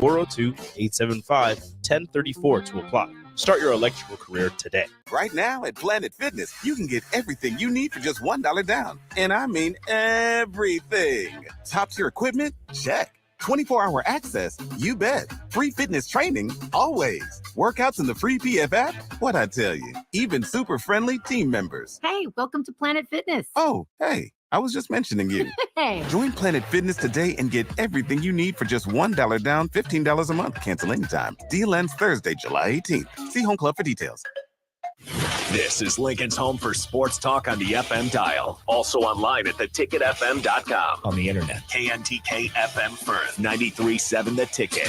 402-875-1034 to apply. Start your electrical career today. Right now at Planet Fitness, you can get everything you need for just $1 down. And I mean everything. Top-tier equipment? Check. 24-hour access? You bet. Free fitness training? Always. Workouts in the free PF app? What'd I tell you? Even super friendly team members. Hey, welcome to Planet Fitness. Oh, hey. I was just mentioning you. Hey. Join Planet Fitness today and get everything you need for just $1 down, $15 a month. Cancel anytime. Deal ends Thursday, July 18th. See Home Club for details. This is Lincoln's home for sports talk on the FM dial. Also online at theticketfm.com. On the internet. KNTK FM Firth, 93.7 The Ticket.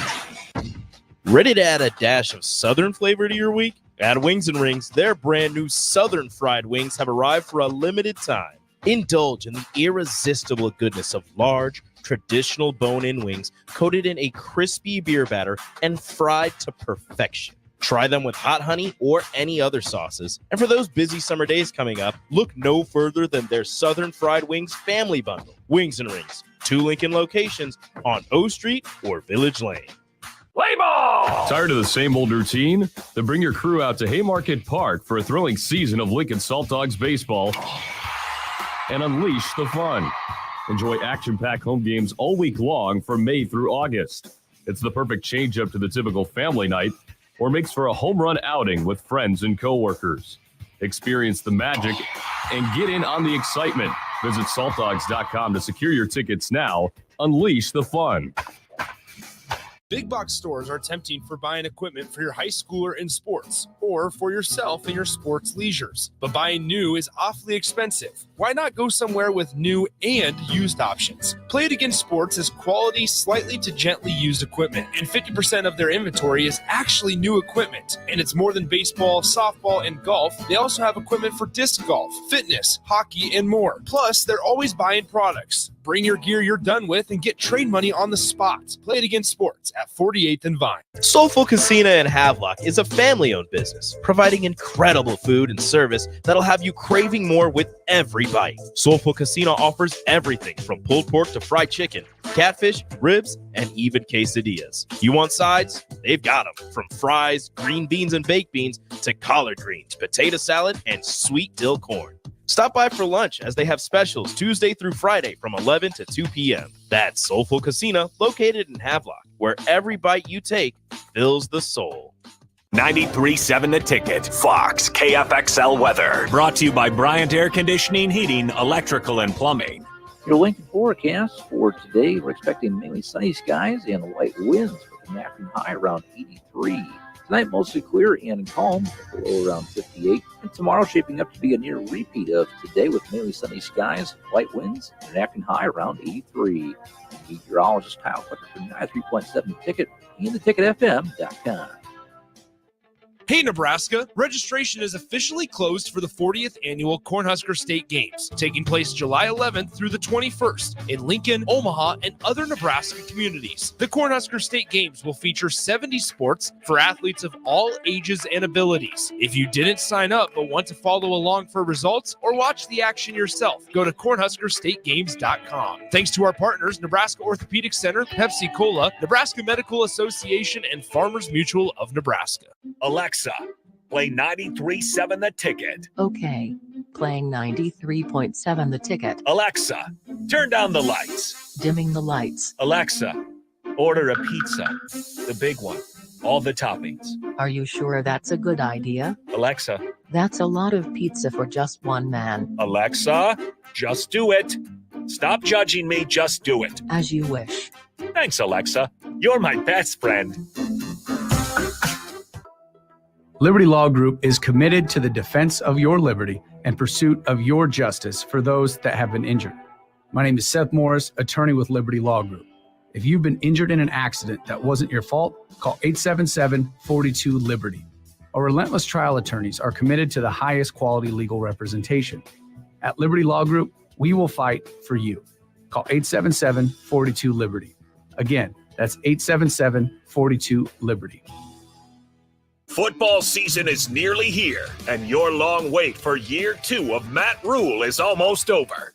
Ready to add a dash of Southern flavor to your week? At Wings and Rings, their brand new Southern fried wings have arrived for a limited time. Indulge in the irresistible goodness of large, traditional bone-in wings coated in a crispy beer batter and fried to perfection. Try them with hot honey or any other sauces. And for those busy summer days coming up, look no further than their Southern Fried Wings Family Bundle. Wings and Rings, 2 Lincoln locations on O Street or Village Lane. Play ball! Tired of the same old routine? Then bring your crew out to Haymarket Park for a thrilling season of Lincoln Salt Dogs baseball and unleash the fun. Enjoy action-packed home games all week long from May through August. It's the perfect change-up to the typical family night or makes for a home run outing with friends and coworkers. Experience the magic and get in on the excitement. Visit saltdogs.com to secure your tickets now. Unleash the fun. Big box stores are tempting for buying equipment for your high schooler in sports or for yourself in your sports leisures. But buying new is awfully expensive. Why not go somewhere with new and used options? Play It Again Sports is quality, slightly to gently used equipment, and 50% of their inventory is actually new equipment. And it's more than baseball, softball, and golf. They also have equipment for disc golf, fitness, hockey, and more. Plus, they're always buying products. Bring your gear you're done with and get trade money on the spot. Play It Again Sports at 48th and Vine. Soulful Casino in Havelock is a family-owned business, providing incredible food and service that'll have you craving more with every bite. Soulful Casino offers everything from pulled pork to fried chicken, catfish, ribs, and even quesadillas. You want sides? They've got them. From fries, green beans and baked beans, to collard greens, potato salad, and sweet dill corn. Stop by for lunch as they have specials Tuesday through Friday from 11 to 2 p.m. That's Soulful Casino, located in Havelock, where every bite you take fills the soul. 93.7 The Ticket. Fox KFXL weather. Brought to you by Bryant Air Conditioning, Heating, Electrical, and Plumbing. Your Lincoln forecast for today, we're expecting mainly sunny skies and light winds with an afternoon high around 83. Tonight, mostly clear and calm, low around 58. And tomorrow, shaping up to be a near repeat of today with mainly sunny skies, light winds, and an afternoon high around 83. Meteorologist Kyle Fletcher for 93.7 Ticket and theticketfm.com. Hey, Nebraska! Registration is officially closed for the 40th Annual Cornhusker State Games, taking place July 11th through the 21st in Lincoln, Omaha, and other Nebraska communities. The Cornhusker State Games will feature 70 sports for athletes of all ages and abilities. If you didn't sign up but want to follow along for results or watch the action yourself, go to CornhuskerStateGames.com. Thanks to our partners, Nebraska Orthopedic Center, Pepsi Cola, Nebraska Medical Association, and Farmers Mutual of Nebraska. Alexa, play 93.7 The Ticket. Okay, playing 93.7 The Ticket. Alexa, turn down the lights. Dimming the lights. Alexa, order a pizza, the big one, all the toppings. Are you sure that's a good idea? Alexa. That's a lot of pizza for just one man. Alexa, just do it. Stop judging me, just do it. As you wish. Thanks, Alexa. You're my best friend. Liberty Law Group is committed to the defense of your liberty and pursuit of your justice for those that have been injured. My name is Seth Morris, attorney with Liberty Law Group. If you've been injured in an accident that wasn't your fault, call 877-42-LIBERTY. Our relentless trial attorneys are committed to the highest quality legal representation. At Liberty Law Group, we will fight for you. Call 877-42-LIBERTY. Again, that's 877-42-LIBERTY. Football season is nearly here, and your long wait for year 2 of Matt Rule is almost over.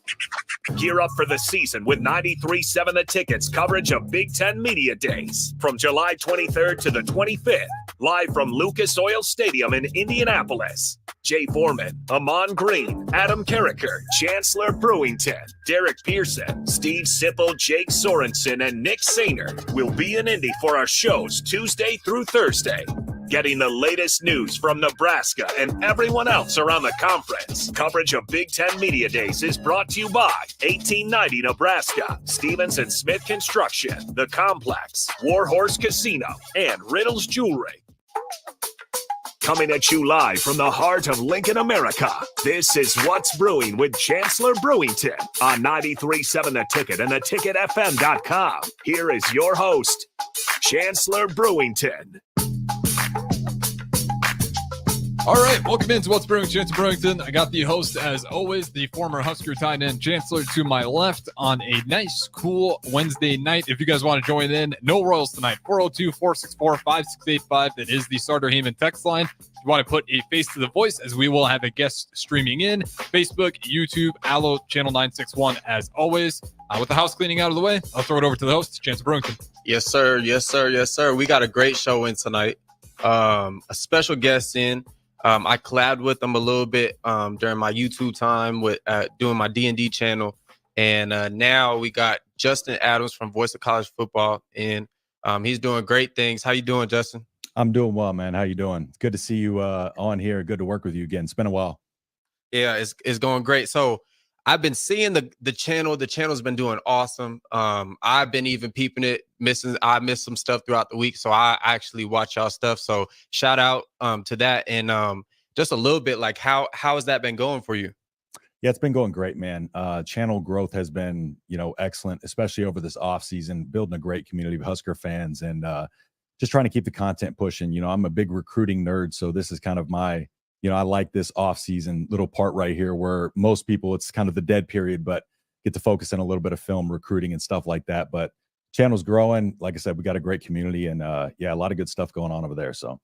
Gear up for the season with 93.7 The Ticket's coverage of Big Ten Media Days from July 23rd to the 25th, live from Lucas Oil Stadium in Indianapolis. Jay Foreman, Amon Green, Adam Carricker, Chancellor Brewington, Derek Pearson, Steve Sipple, Jake Sorensen, and Nick Sainer will be in Indy for our shows Tuesday through Thursday. Getting the latest news from Nebraska and everyone else around the conference. Coverage of Big Ten Media Days is brought to you by 1890 Nebraska, Stevens and Smith Construction, The Complex, Warhorse Casino, and Riddles Jewelry. Coming at you live from the heart of Lincoln, America, this is What's Brewing with Chancellor Brewington on 93.7 The Ticket and theticketfm.com. Here is your host, Chancellor Brewington. All right, welcome into What's Brewing, Chancellor Brewington. I got the host, as always, the former Husker tight end Chancellor to my left on a nice, cool Wednesday night. If you guys want to join in, no Royals tonight, 402-464-5685. That is the Starter Heyman text line. If you want to put a face to the voice, as we will have a guest streaming in, Facebook, YouTube, Allo, Channel 961, as always. With the house cleaning out of the way, I'll throw it over to the host, Chancellor Brewington. Yes, sir. Yes, sir. Yes, sir. We got a great show in tonight. A special guest in. I collabed with them a little bit during my YouTube time with doing my D&D channel. And now we got Justin Adams from Voice of College Football. And he's doing great things. How you doing, Justin? I'm doing well, man. How you doing? It's good to see you on here. Good to work with you again. It's been a while. Yeah, it's going great. So I've been seeing the channel. The channel's been doing awesome. I've been even peeping it. I missed some stuff throughout the week, so I actually watch y'all stuff. So shout out to that. And just a little bit, like how has that been going for you? Yeah, it's been going great, man. Channel growth has been, excellent, especially over this off season, building a great community of Husker fans and just trying to keep the content pushing. I'm a big recruiting nerd, so this is kind of my, I like this off season little part right here where most people, it's kind of the dead period, but get to focus on a little bit of film recruiting and stuff like that. But channel's growing. Like I said, we got a great community and a lot of good stuff going on over there. So.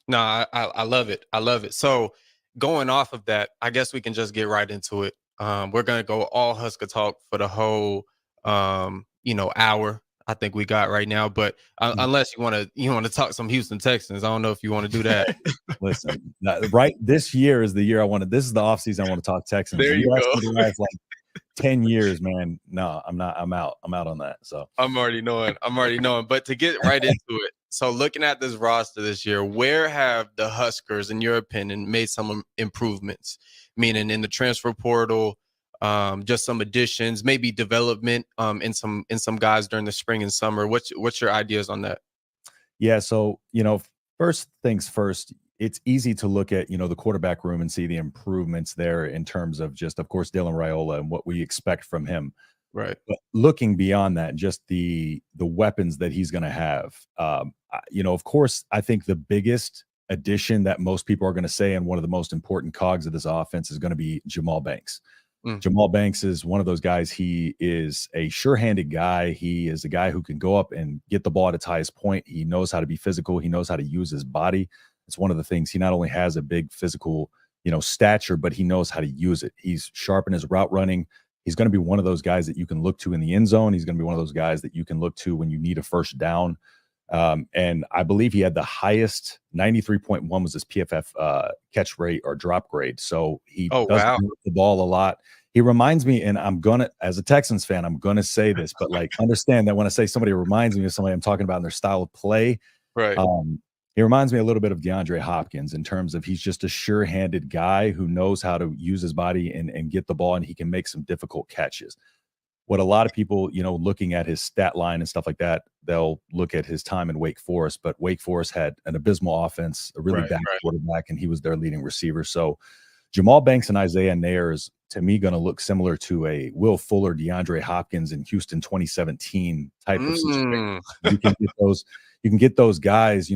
No, I love it. I love it. So going off of that, I guess we can just get right into it. We're going to go all Husker talk for the whole, hour I think we got right now. But unless you want to talk some Houston Texans, I don't know if you want to do that. Listen, right. This year is the year this is the offseason. I want to talk Texans. There you go. The last, 10 years, man. No, I'm not. I'm out on that. So I'm already knowing. But to get right into it. So looking at this roster this year, where have the Huskers, in your opinion, made some improvements? Meaning in the transfer portal, just some additions, maybe development in some guys during the spring and summer. What's your ideas on that? Yeah, so first things first, it's easy to look at the quarterback room and see the improvements there in terms of just, of course, Dylan Raiola and what we expect from him. Right. But looking beyond that, just the weapons that he's going to have, of course, I think the biggest addition that most people are going to say and one of the most important cogs of this offense is going to be Jamal Banks. Jamal Banks is one of those guys. He is a sure-handed guy. He is a guy who can go up and get the ball at its highest point. He knows how to be physical. He knows how to use his body. It's one of the things. He not only has a big physical, stature, but he knows how to use it. He's sharp in his route running. He's going to be one of those guys that you can look to in the end zone. He's going to be one of those guys that you can look to when you need a first down. And I believe he had the highest 93.1 was his PFF catch rate or drop grade. So he does the ball a lot. He reminds me, and as a Texans fan, I'm going to say this, but understand that when I say somebody reminds me of somebody, I'm talking about in their style of play. Right. He reminds me a little bit of DeAndre Hopkins in terms of he's just a sure-handed guy who knows how to use his body and get the ball, and he can make some difficult catches. What a lot of people, looking at his stat line and stuff like that, they'll look at his time in Wake Forest, but Wake Forest had an abysmal offense, a really bad quarterback, and he was their leading receiver. So Jamal Banks and Isaiah Nair is, to me, going to look similar to a Will Fuller, DeAndre Hopkins in Houston 2017 type of situation. You can get those guys,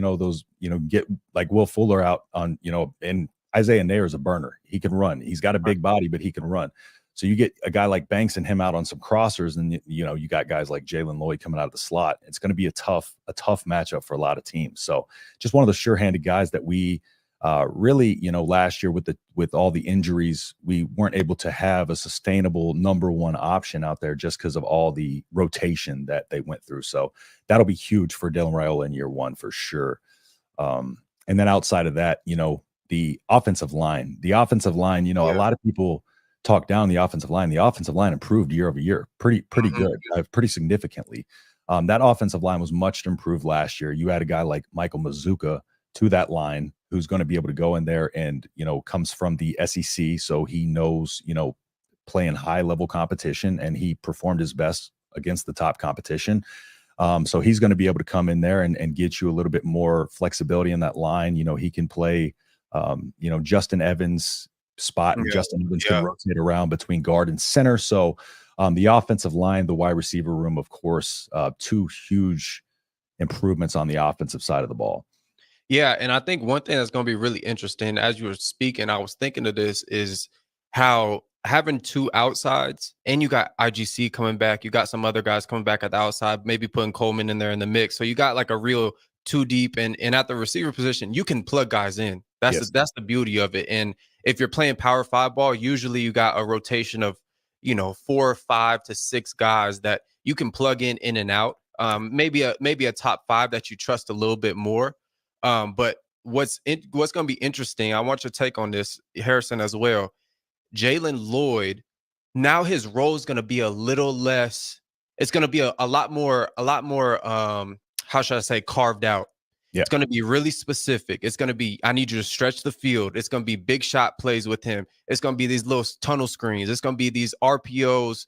get like Will Fuller out on, and Isaiah Nair is a burner. He can run. He's got a big body, but he can run. So you get a guy like Banks and him out on some crossers, and you got guys like Jalen Lloyd coming out of the slot. It's going to be a tough matchup for a lot of teams. So just one of the sure-handed guys that we Really, last year with all the injuries, we weren't able to have a sustainable number one option out there just because of all the rotation that they went through. So that'll be huge for Dylan Raiola in year one for sure. And then outside of that, the offensive line, a lot of people talk down the offensive line. The offensive line improved year over year, pretty good, pretty significantly. That offensive line was much improved last year. You had a guy like Michael Mazuka to that line who's going to be able to go in there and, comes from the SEC. So he knows, playing high level competition, and he performed his best against the top competition. So he's going to be able to come in there and get you a little bit more flexibility in that line. He can play, Justin Evans spot, and Justin Evans can rotate around between guard and center. So the offensive line, the wide receiver room, of course, two huge improvements on the offensive side of the ball. Yeah, and I think one thing that's going to be really interesting as you were speaking, I was thinking of this, is how having two outsides, and you got IGC coming back, you got some other guys coming back at the outside, maybe putting Coleman in there in the mix. So you got like a real two deep, and at the receiver position, you can plug guys in. That's the beauty of it. And if you're playing Power 5 ball, usually you got a rotation of 4, 5 to 6 guys that you can plug in and out. Maybe a top 5 that you trust a little bit more. But what's going to be interesting, I want your take on this, Harrison, as well. Jalen Lloyd, now his role is going to be a little less. It's going to be a lot more. How should I say, carved out. Yeah. It's going to be really specific. It's going to be, I need you to stretch the field. It's going to be big shot plays with him. It's going to be these little tunnel screens. It's going to be these RPOs,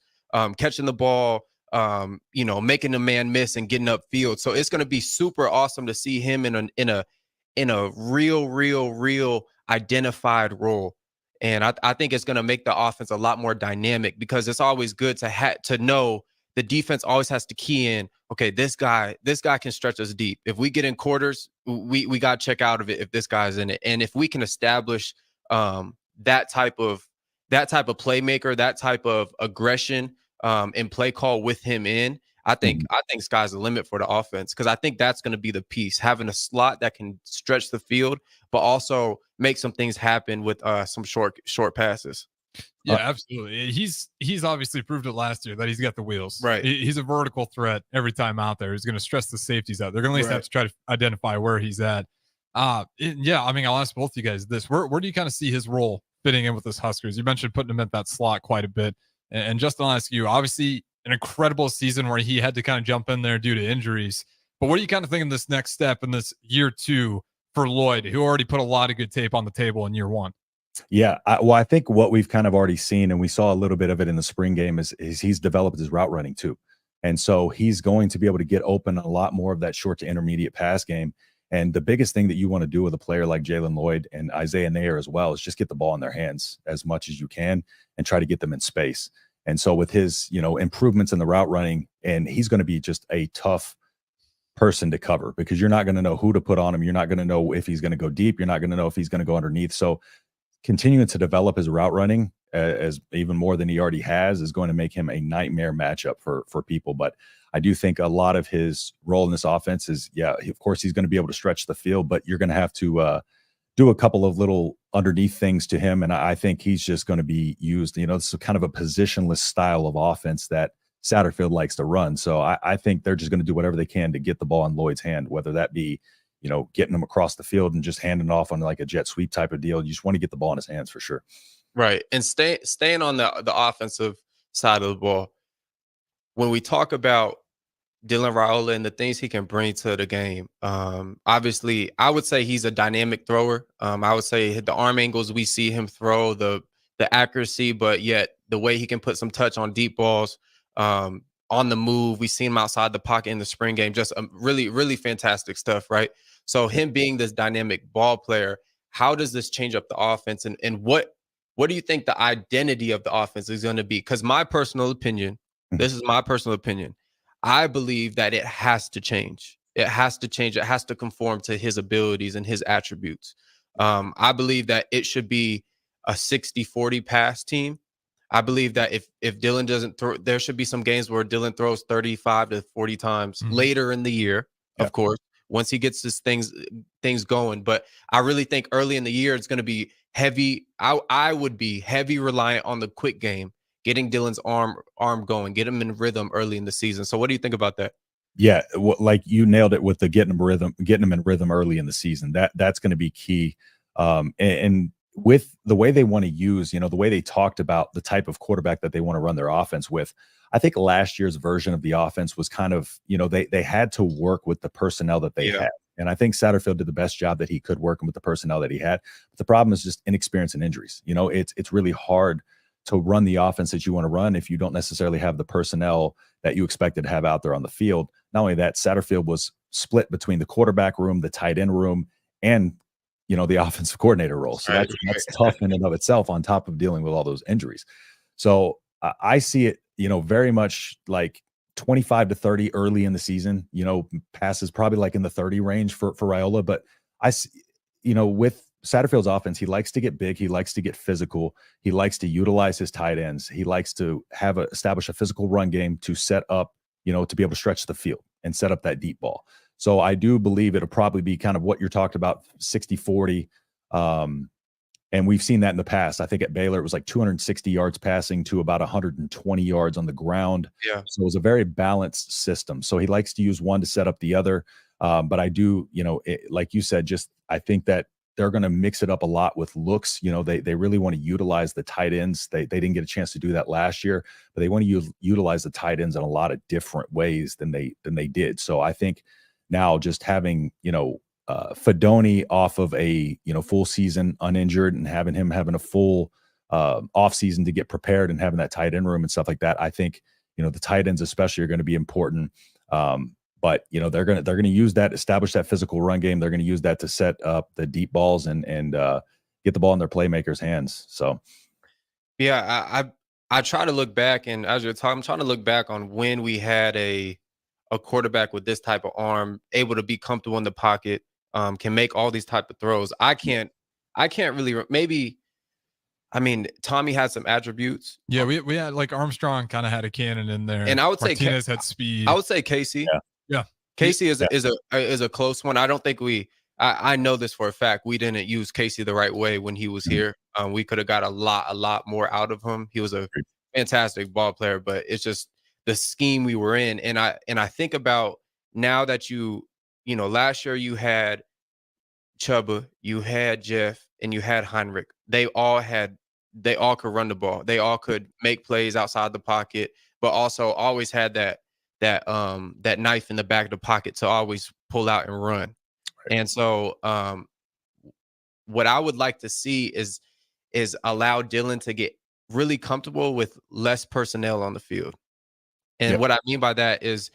catching the ball, making the man miss and getting upfield. So it's going to be super awesome to see him in a real identified role. And I think it's going to make the offense a lot more dynamic, because it's always good to know the defense always has to key in. Okay, this guy can stretch us deep. If we get in quarters, we got to check out of it if this guy's in it. And if we can establish that type of playmaker, that type of aggression and play call with him in, I think sky's the limit for the offense, because I think that's going to be the piece, having a slot that can stretch the field, but also make some things happen with some short passes. Yeah, absolutely. He's obviously proved it last year that he's got the wheels. Right. He's a vertical threat every time out there. He's going to stress the safeties out. They're going to at least have to try to identify where he's at. I'll ask both you guys this. Where do you kind of see his role fitting in with this Huskers? You mentioned putting him at that slot quite a bit. And Justin, I'll ask you, obviously an incredible season where he had to kind of jump in there due to injuries. But what are you kind of thinking this next step in this year 2 for Lloyd, who already put a lot of good tape on the table in year 1? Yeah, I think what we've kind of already seen, and we saw a little bit of it in the spring game, is he's developed his route running too. And so he's going to be able to get open a lot more of that short to intermediate pass game. And the biggest thing that you want to do with a player like Jalen Lloyd and Isaiah Nair as well is just get the ball in their hands as much as you can and try to get them in space. And so with his, improvements in the route running, and he's going to be just a tough person to cover, because you're not going to know who to put on him. You're not going to know if he's going to go deep. You're not going to know if he's going to go underneath. So continuing to develop his route running as even more than he already has is going to make him a nightmare matchup for people. But I do think a lot of his role in this offense is, of course, he's going to be able to stretch the field, but you're going to have to do a couple of little underneath things to him. And I think he's just going to be used, it's kind of a positionless style of offense that Satterfield likes to run. So I think they're just going to do whatever they can to get the ball in Lloyd's hand, whether that be, getting him across the field and just handing it off on like a jet sweep type of deal. You just want to get the ball in his hands for sure. Right. And staying on the offensive side of the ball, when we talk about Dylan Raiola and the things he can bring to the game, obviously, I would say he's a dynamic thrower. I would say the arm angles we see him throw, the accuracy, but yet the way he can put some touch on deep balls, on the move. We've seen him outside the pocket in the spring game. Just really, really fantastic stuff, right? So him being this dynamic ball player, how does this change up the offense? And what do you think the identity of the offense is going to be? Because my personal opinion, this is my personal opinion, I believe that it has to change. It has to change. It has to conform to his abilities and his attributes. I believe that it should be a 60-40 pass team. I believe that if Dylan doesn't throw, there should be some games where Dylan throws 35 to 40 times later in the year, of course, once he gets his things going. But I really think early in the year it's going to be heavy. I would be heavy reliant on the quick game, getting Dylan's arm going, get him in rhythm early in the season. So what do you think about that? Yeah, like you nailed it with the getting him in rhythm early in the season. That's going to be key. And with the way they want to use, the way they talked about the type of quarterback that they want to run their offense with, I think last year's version of the offense was kind of, they had to work with the personnel that they had. And I think Satterfield did the best job that he could working with the personnel that he had. But the problem is just inexperience and injuries. It's really hard to run the offense that you want to run if you don't necessarily have the personnel that you expected to have out there on the field. Not only that, Satterfield was split between the quarterback room, the tight end room, and the offensive coordinator role. So that's tough in and of itself, on top of dealing with all those injuries. So I see it, very much like 25 to 30 early in the season, passes probably like in the 30 range for Raiola. But I see, with Satterfield's offense, he likes to get big. He likes to get physical. He likes to utilize his tight ends. He likes to establish a physical run game to set up, to be able to stretch the field and set up that deep ball. So I do believe it'll probably be kind of what you're talking about, 60-40. And we've seen that in the past. I think at Baylor, it was like 260 yards passing to about 120 yards on the ground. Yeah. So it was a very balanced system. So he likes to use one to set up the other. But I do, like you said, I think that they're going to mix it up a lot with looks. They really want to utilize the tight ends. They didn't get a chance to do that last year, but they want to utilize the tight ends in a lot of different ways than they did. So I think now just having, Fedoni off of a, full season uninjured and having a full off season to get prepared and having that tight end room and stuff like that. I think, the tight ends especially are going to be important. But they're gonna use that, establish that physical run game. They're gonna use that to set up the deep balls and get the ball in their playmakers' hands. So, yeah, I try to look back, and as you're talking, I'm trying to look back on when we had a quarterback with this type of arm, able to be comfortable in the pocket, can make all these type of throws. I can't really. Maybe, I mean, Tommy had some attributes. Yeah, we had like Armstrong kind of had a cannon in there, and I would Martinez say had speed. I would say Casey. Yeah. Casey is a close one. I don't think I know this for a fact. We didn't use Casey the right way when he was here. We could have got a lot more out of him. He was a fantastic ball player, but it's just the scheme we were in. And I think about now that last year you had Chuba, you had Jeff, and you had Heinrich. They all could run the ball. They all could make plays outside the pocket, but also always had that knife in the back of the pocket to always pull out and run. Right. And so what I would like to see is allow Dylan to get really comfortable with less personnel on the field. And what I mean by that is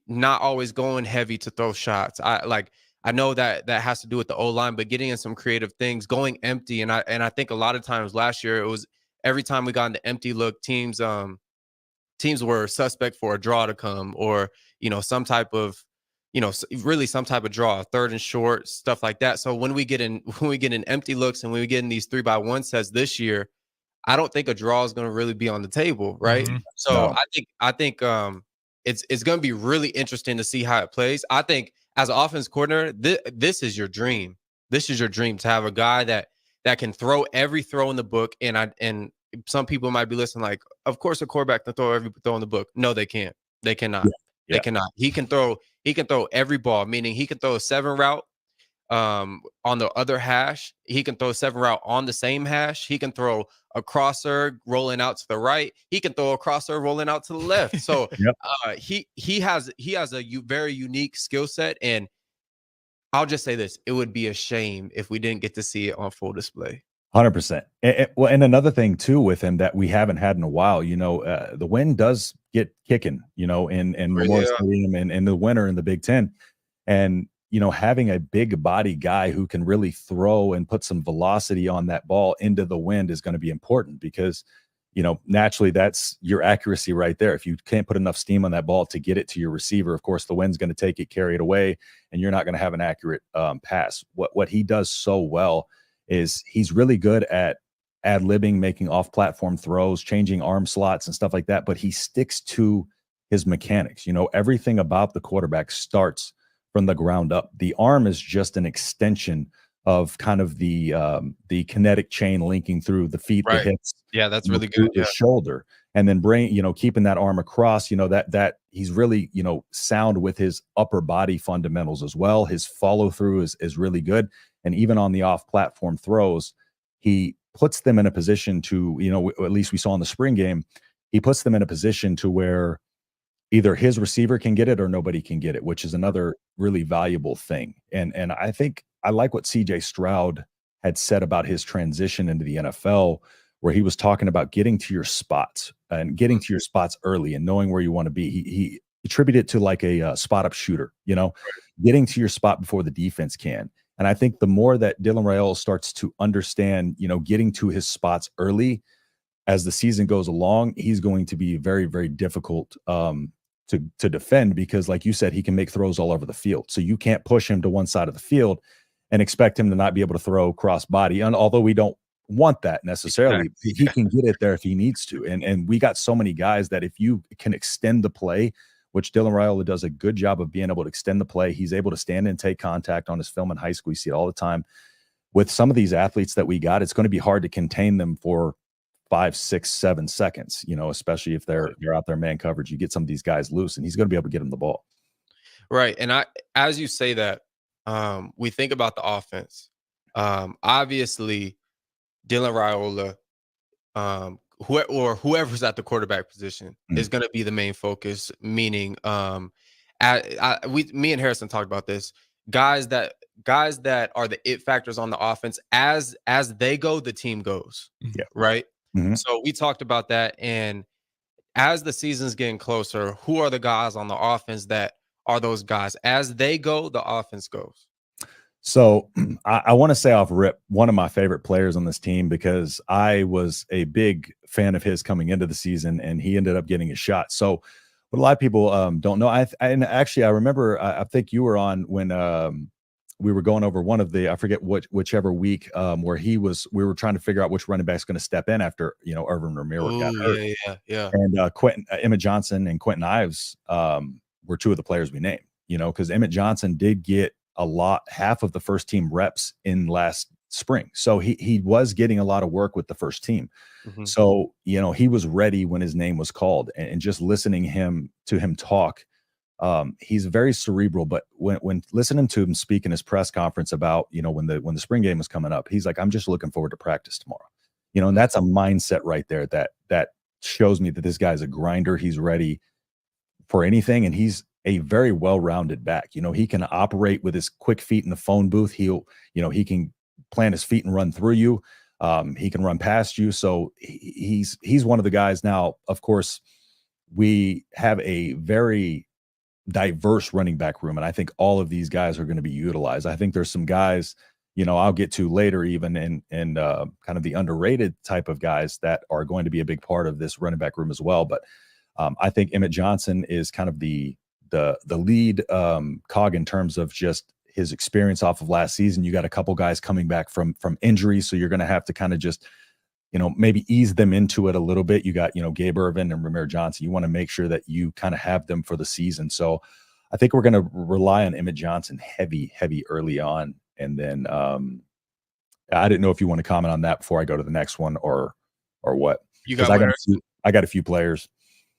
not always going heavy to throw shots. I know that has to do with the O-line, but getting in some creative things, going empty. And I think a lot of times last year, it was every time we got into empty look, teams were suspect for a draw to come, or, some type of, really some type of draw, third and short, stuff like that. So when we get in empty looks and when we get in these 3-by-1 sets this year, I don't think a draw is going to really be on the table. Right. Mm-hmm. So no. I think it's going to be really interesting to see how it plays. I think as an offense coordinator, this is your dream. This is your dream, to have a guy that can throw every throw in the book. And some people might be listening like, of course a quarterback can throw every throw in the book. No, they can't. They cannot. Yeah. They cannot. He can throw every ball, meaning he can throw a 7 route on the other hash. He can throw a 7 route on the same hash. He can throw a crosser rolling out to the right. He can throw a crosser rolling out to the left. So he has a very unique skill set. And I'll just say this: it would be a shame if we didn't get to see it on full display. 100%. And another thing too with him that we haven't had in a while, the wind does get kicking, in Memorial Stadium and in the winter in the Big Ten. And, having a big body guy who can really throw and put some velocity on that ball into the wind is going to be important because, naturally that's your accuracy right there. If you can't put enough steam on that ball to get it to your receiver, of course, the wind's going to take it, carry it away, and you're not going to have an accurate pass. What he does so well is he's really good at ad-libbing, making off-platform throws, changing arm slots and stuff like that, but he sticks to his mechanics. Everything about the quarterback starts from the ground up. The arm is just an extension of kind of the kinetic chain linking through the feet, the hips. Yeah, that's really through good. the shoulder, and then keeping that arm across, that he's really, sound with his upper body fundamentals as well. His follow through is really good. And even on the off platform throws, he puts them in a position to, at least we saw in the spring game, he puts them in a position to where either his receiver can get it or nobody can get it, which is another really valuable thing. And I think I like what CJ Stroud had said about his transition into the NFL, where he was talking about getting to your spots and getting to your spots early and knowing where you want to be. He attributed it to like a spot up shooter, getting to your spot before the defense can. And I think the more that Dylan Raiola starts to understand, getting to his spots early as the season goes along, he's going to be very, very difficult to defend, because like you said, he can make throws all over the field. So you can't push him to one side of the field and expect him to not be able to throw cross body. And although we don't want that necessarily, he can get it there if he needs to. And we got so many guys that if you can extend the play, which Dylan Raiola does a good job of being able to extend the play, he's able to stand and take contact on his film in high school. You see it all the time. With some of these athletes that we got, it's going to be hard to contain them for 5, 6, 7 seconds, especially if they're out there man coverage. You get some of these guys loose and he's going to be able to get them the ball. Right. And as you say that, we think about the offense. Obviously, Dylan Raiola, whoever's at the quarterback position is going to be the main focus. Meaning, me and Harrison talked about this. Guys that are the it factors on the offense, as they go, the team goes. Yeah. Right. Mm-hmm. So we talked about that, and as the season's getting closer, who are the guys on the offense that are those guys? As they go, the offense goes. So I want to say off rip, one of my favorite players on this team, because I was a big fan of his coming into the season, and he ended up getting a shot. So what a lot of people don't know, and actually I remember, I think you were on when we were going over one of the, I forget whichever week where we were trying to figure out which running back's going to step in after, Irvin Romero got hurt. Yeah. And Emmett Johnson and Quentin Ives were two of the players we named, because Emmett Johnson did get half of the first team reps in last spring. So he was getting a lot of work with the first team. Mm-hmm. So, he was ready when his name was called, and just listening to him talk, he's very cerebral, but when listening to him speak in his press conference about, when the spring game was coming up, he's like, I'm just looking forward to practice tomorrow, and that's a mindset right there that shows me that this guy's a grinder. He's ready for anything. And he's a very well-rounded back. He can operate with his quick feet in the phone booth. He can plant his feet and run through you. He can run past you. So he's one of the guys. Now, of course, we have a very diverse running back room, and I think all of these guys are going to be utilized. I think there's some guys, I'll get to later even, and kind of the underrated type of guys that are going to be a big part of this running back room as well. But I think Emmett Johnson is kind of the lead cog in terms of just his experience off of last season. You got a couple guys coming back from injury, so you're going to have to kind of just maybe ease them into it a little bit. You got Gabe Irvin and Ramir Johnson. You want to make sure that you kind of have them for the season. So I think we're going to rely on Emmett Johnson heavy early on, and then I didn't know if you want to comment on that before I go to the next one or what. I got a few players.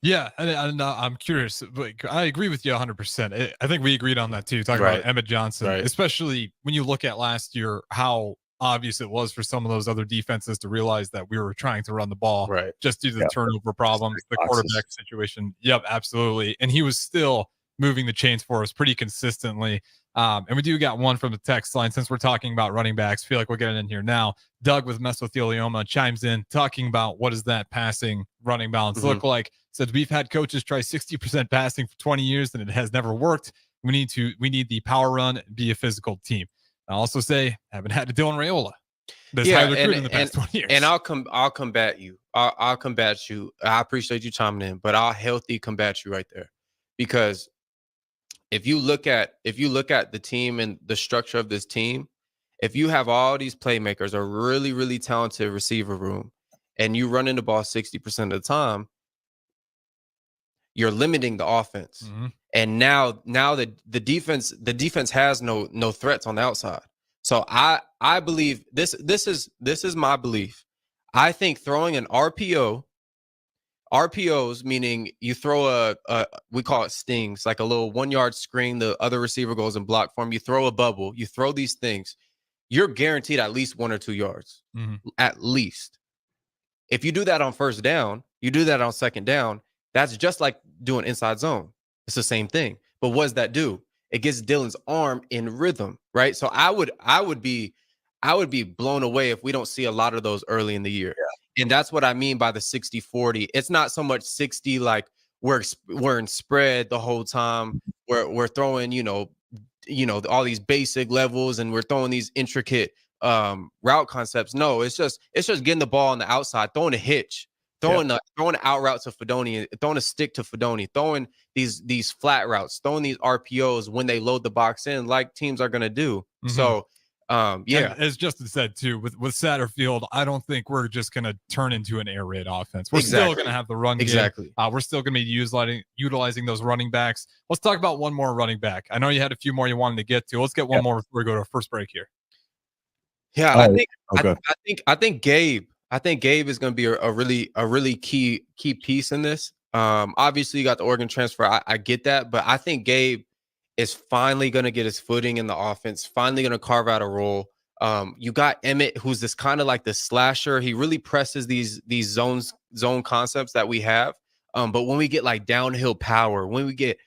Yeah, and I'm curious, but I agree with you 100%. I think we agreed on that too, talking about Emmett Johnson, especially when you look at last year, how obvious it was for some of those other defenses to realize that we were trying to run the ball just due to the turnover problems, the quarterback situation. Yep, absolutely. And he was still moving the chains for us pretty consistently. And we do got one from the text line. Since we're talking about running backs, feel like we're getting in here now. Doug with mesothelioma chimes in, talking about what does that passing running balance look like. Said we've had coaches try 60% passing for 20 years and it has never worked. We need the power run, be a physical team. I also say haven't had a Dylan Raiola this high recruit in the past 20 years. And I'll combat you. I'll combat you. I appreciate you chiming in, but I'll healthy combat you right there, because if you look at the team and the structure of this team, if you have all these playmakers, a really, really talented receiver room, and you run in the ball 60% of the time, you're limiting the offense. And now the defense has no threats on the outside. So I believe this is my belief. I think throwing an RPOs, meaning you throw we call it stings, like a little 1 yard screen, the other receiver goes in block form, you throw a bubble, you throw these things, you're guaranteed at least 1 or 2 yards. At least. If you do that on first down, you do that on second down, that's just like doing inside zone. It's the same thing. But what does that do? It gets Dylan's arm in rhythm, right? So I would be blown away if we don't see a lot of those early in the year. And that's what I mean by the 60-40. It's not so much 60 like we're in spread the whole time. We're throwing, all these basic levels and we're throwing these intricate route concepts. No, it's just getting the ball on the outside, throwing a hitch, throwing the out route to Fedoni, throwing a stick to Fedoni, throwing these flat routes, throwing these RPOs when they load the box in, like teams are gonna do. So and as Justin said too, with Satterfield, I don't think we're just going to turn into an air raid offense. We're still going to have the run game. We're still going to be utilizing those running backs. Let's talk about one more running back. I know you had a few more you wanted to get to. Let's get one more before we go to our first break here. Yeah, I think Gabe is going to be a really key piece in this. Obviously, you got the Oregon transfer. I get that, but I think Gabe is finally going to get his footing in the offense, finally going to carve out a role. You got Emmett, who's this kind of like the slasher. He really presses these zone concepts that we have. But when we get like downhill power, when we get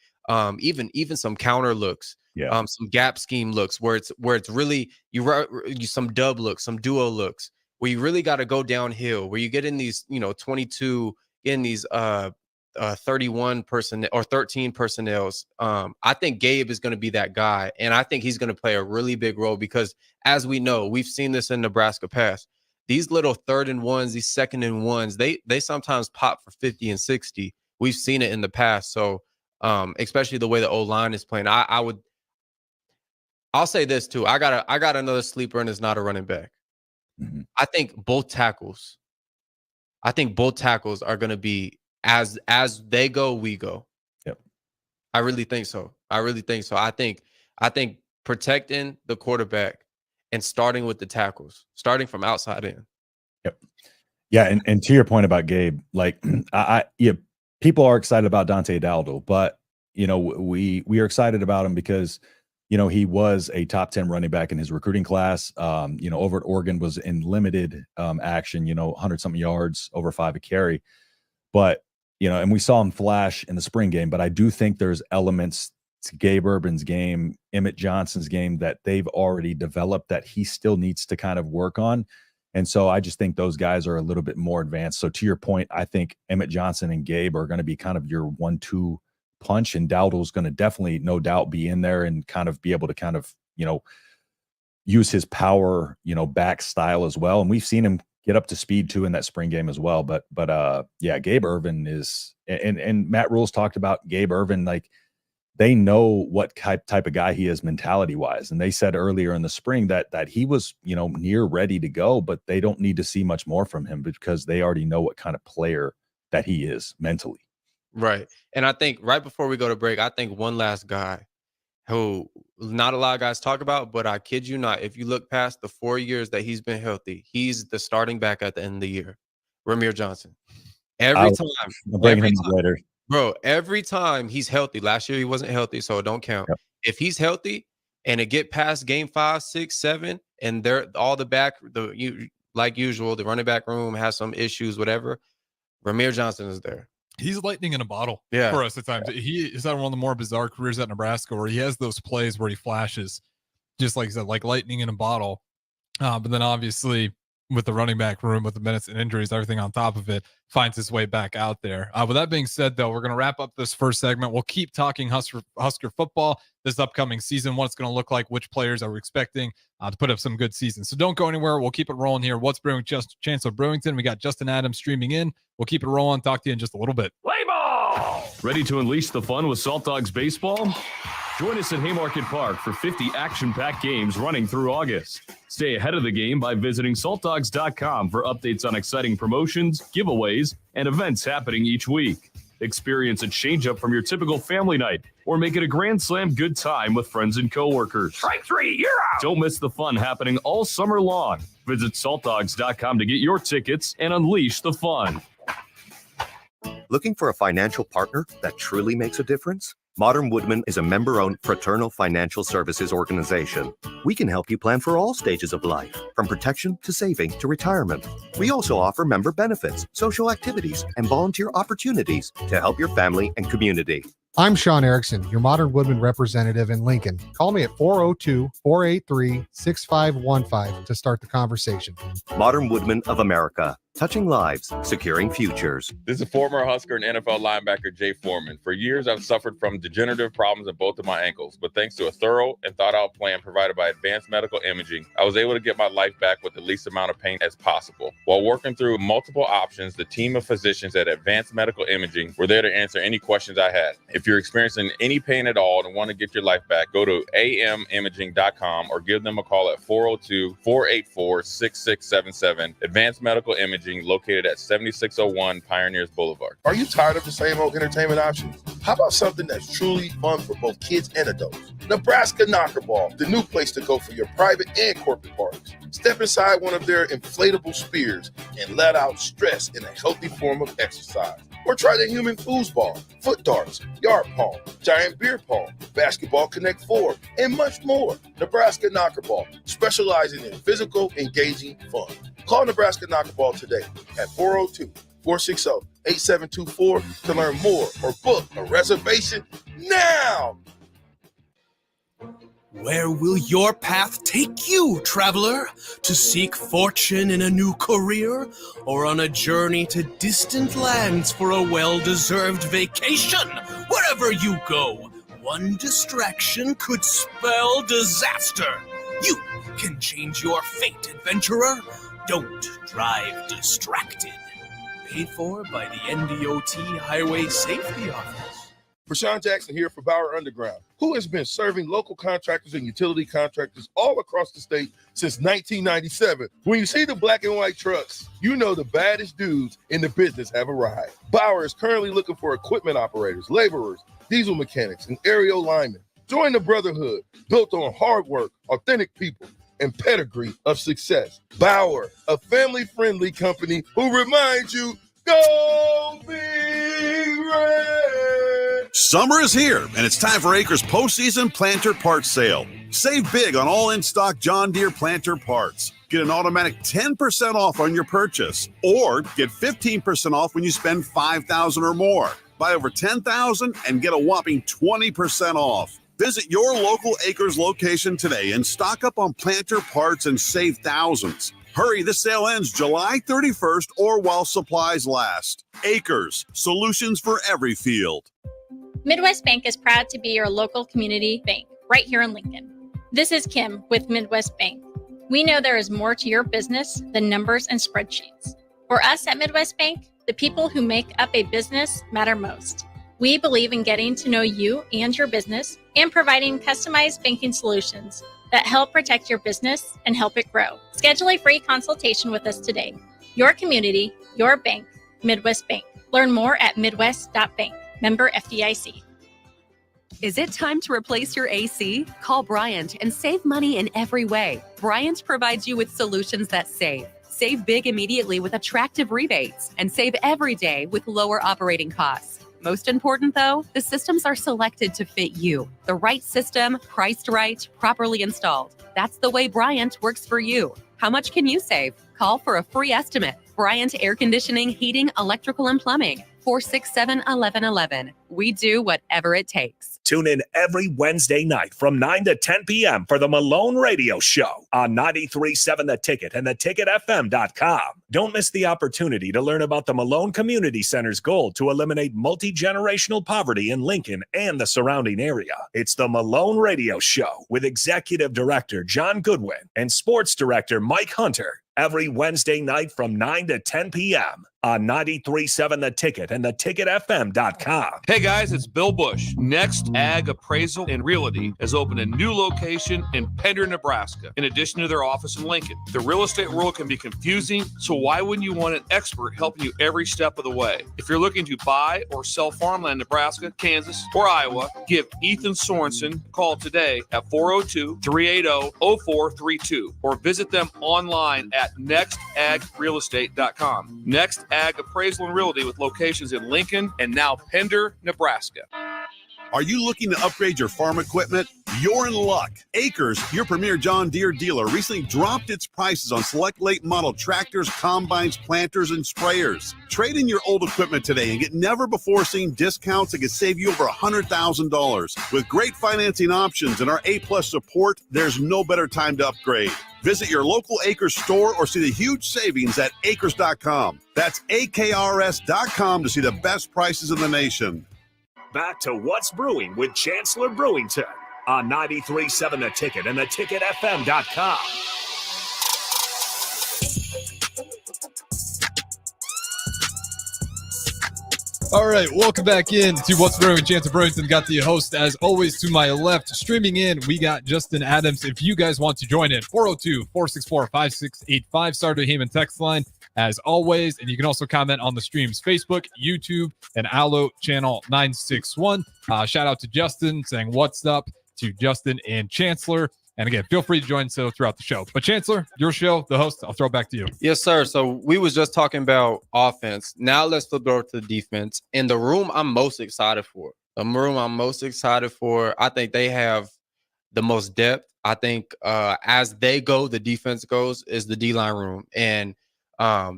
even some counter looks, some gap scheme looks, where it's really you some dub looks, some duo looks, where you really got to go downhill, where you get in these 22 in these 31 personnel or 13 personnels. I think Gabe is going to be that guy, and I think he's going to play a really big role because, as we know, we've seen this in Nebraska past. These little 3rd and 1s, these 2nd and 1s, they sometimes pop for 50 and 60. We've seen it in the past. So, especially the way the O-line is playing, I'll say this too. I got another sleeper, and it's not a running back. I think both tackles are going to be as they go, we go. Yep. I really think so. I think protecting the quarterback and starting with the tackles, starting from outside in. Yep. Yeah, and to your point about Gabe, like people are excited about Dante Dowdle, but we are excited about him because he was a top 10 running back in his recruiting class. Over at Oregon was in limited action, 100-something yards, over 5 a carry. But and we saw him flash in the spring game, but I do think there's elements to Gabe Urban's game, Emmett Johnson's game that they've already developed that he still needs to kind of work on. And so I just think those guys are a little bit more advanced. So to your point, I think Emmett Johnson and Gabe are going to be kind of your 1-2 punch, and Dowdle's going to definitely, no doubt, be in there and kind of be able to kind of, use his power, back style as well. And we've seen him get up to speed too in that spring game as well. But Gabe Ervin is, and Matt Rule's talked about Gabe Ervin, like they know what type of guy he is mentality wise. And they said earlier in the spring that he was, near ready to go, but they don't need to see much more from him because they already know what kind of player that he is mentally. Right. And I think right before we go to break, I think one last guy who not a lot of guys talk about, but I kid you not, if you look past the 4 years that he's been healthy, he's the starting back at the end of the year. Ramir Johnson. Every time he's healthy. Last year he wasn't healthy, so it don't count. Yep. If he's healthy and it get past game 5, 6, 7, and they're all like usual, the running back room has some issues, whatever, Ramir Johnson is there. He's lightning in a bottle for us at times. He is having one of the more bizarre careers at Nebraska where he has those plays where he flashes, just like you said, like lightning in a bottle. But then obviously with the running back room, with the minutes and injuries, everything on top of it, finds his way back out there. With that being said, though, we're going to wrap up this first segment. We'll keep talking Husker football this upcoming season, what it's going to look like, which players are we expecting to put up some good seasons. So don't go anywhere. We'll keep it rolling here. What's brewing? Just Chancellor Brewington. We got Justin Adams streaming in. We'll keep it rolling. Talk to you in just a little bit. Play ball! Ready to unleash the fun with Salt Dogs Baseball? Join us at Haymarket Park for 50 action-packed games running through August. Stay ahead of the game by visiting saltdogs.com for updates on exciting promotions, giveaways, and events happening each week. Experience a change-up from your typical family night, or make it a Grand Slam good time with friends and coworkers. Strike three, you're out. Don't miss the fun happening all summer long. Visit saltdogs.com to get your tickets and unleash the fun. Looking for a financial partner that truly makes a difference? Modern Woodman is a member-owned fraternal financial services organization. We can help you plan for all stages of life, from protection to saving to retirement. We also offer member benefits, social activities, and volunteer opportunities to help your family and community. I'm Sean Erickson, your Modern Woodman representative in Lincoln. Call me at 402-483-6515 to start the conversation. Modern Woodman of America, touching lives, securing futures. This is former Husker and NFL linebacker Jay Foreman. For years, I've suffered from degenerative problems in both of my ankles, but thanks to a thorough and thought-out plan provided by Advanced Medical Imaging, I was able to get my life back with the least amount of pain as possible. While working through multiple options, the team of physicians at Advanced Medical Imaging were there to answer any questions I had. If you're experiencing any pain at all and want to get your life back, go to amimaging.com or give them a call at 402-484-6677. Advanced Medical Imaging, located at 7601 Pioneers Boulevard. Are you tired of the same old entertainment options? How about something that's truly fun for both kids and adults? Nebraska Knockerball, the new place to go for your private and corporate parties. Step inside one of their inflatable spears and let out stress in a healthy form of exercise. Or try the human foosball, foot darts, yard pong, giant beer pong, basketball Connect 4, and much more. Nebraska Knockerball, specializing in physical, engaging fun. Call Nebraska Knockerball today at 402-460-8724 to learn more or book a reservation now. Where will your path take you, traveler? To seek fortune in a new career, or on a journey to distant lands for a well-deserved vacation? Wherever you go, one distraction could spell disaster. You can change your fate, adventurer. Don't drive distracted. Paid for by the NDOT Highway Safety Office. Rashawn Jackson here for Bauer Underground, who has been serving local contractors and utility contractors all across the state since 1997. When you see the black and white trucks, you know the baddest dudes in the business have arrived. Bauer is currently looking for equipment operators, laborers, diesel mechanics, and aerial linemen. Join the brotherhood built on hard work, authentic people, and pedigree of success. Bauer, a family-friendly company who reminds you, go Big Red! Summer is here, and it's time for Acres postseason planter parts sale. Save big on all in-stock John Deere planter parts. Get an automatic 10% off on your purchase, or get 15% off when you spend $5,000 or more. Buy over $10,000 and get a whopping 20% off. Visit your local Acres location today and stock up on planter parts and save thousands. Hurry, this sale ends July 31st or while supplies last. Acres, solutions for every field. Midwest Bank is proud to be your local community bank right here in Lincoln. This is Kim with Midwest Bank. We know there is more to your business than numbers and spreadsheets. For us at Midwest Bank, the people who make up a business matter most. We believe in getting to know you and your business and providing customized banking solutions that help protect your business and help it grow. Schedule a free consultation with us today. Your community, your bank, Midwest Bank. Learn more at midwest.bank. Member FDIC. Is it time to replace your AC? Call Bryant and save money in every way. Bryant provides you with solutions that save. Save big immediately with attractive rebates and save every day with lower operating costs. Most important, though, the systems are selected to fit you. The right system, priced right, properly installed. That's the way Bryant works for you. How much can you save? Call for a free estimate. Bryant Air Conditioning, Heating, Electrical, and Plumbing. 467-1111. We do whatever it takes. Tune in every Wednesday night from 9 to 10 p.m. for the Malone Radio Show on 93.7 The Ticket and theticketfm.com. Don't miss the opportunity to learn about the Malone Community Center's goal to eliminate multi-generational poverty in Lincoln and the surrounding area. It's the Malone Radio Show with Executive Director John Goodwin and Sports Director Mike Hunter every Wednesday night from 9 to 10 p.m. on 93.7 The Ticket and theticketfm.com. Hey guys, it's Bill Bush. Next Ag Appraisal and Realty has opened a new location in Pender, Nebraska, in addition to their office in Lincoln. The real estate world can be confusing, so why wouldn't you want an expert helping you every step of the way? If you're looking to buy or sell farmland in Nebraska, Kansas, or Iowa, give Ethan Sorensen a call today at 402-380-0432 or visit them online at nextagrealestate.com. Next Ag Appraisal and Realty with locations in Lincoln and now Pender, Nebraska. Are you looking to upgrade your farm equipment? You're in luck. Acres, your premier John Deere dealer, recently dropped its prices on select late model tractors, combines, planters, and sprayers. Trade in your old equipment today and get never before seen discounts that could save you over $100,000. With great financing options and our A-plus support, there's no better time to upgrade. Visit your local Acres store or see the huge savings at acres.com. That's AKRS.com to see the best prices in the nation. Back to What's Brewing with Chancellor Brewington on 93.7 The Ticket and theticketfm.com. All right, welcome back in to What's Brewing. Chancellor Brewington got the host, as always, to my left. Streaming in, we got Justin Adams. If you guys want to join in, 402-464-5685, Starter Heyman text line, as always. And you can also comment on the streams, Facebook, YouTube, and Allo Channel 961. Shout out to Justin saying what's up to Justin and Chancellor. And again, feel free to join throughout the show. But Chancellor, your show, the host, I'll throw it back to you. Yes, sir. So we was just talking about offense. Now let's flip over to the defense. In the room I'm most excited for. I think they have the most depth. I think as they go, the defense goes, is the D-line room. And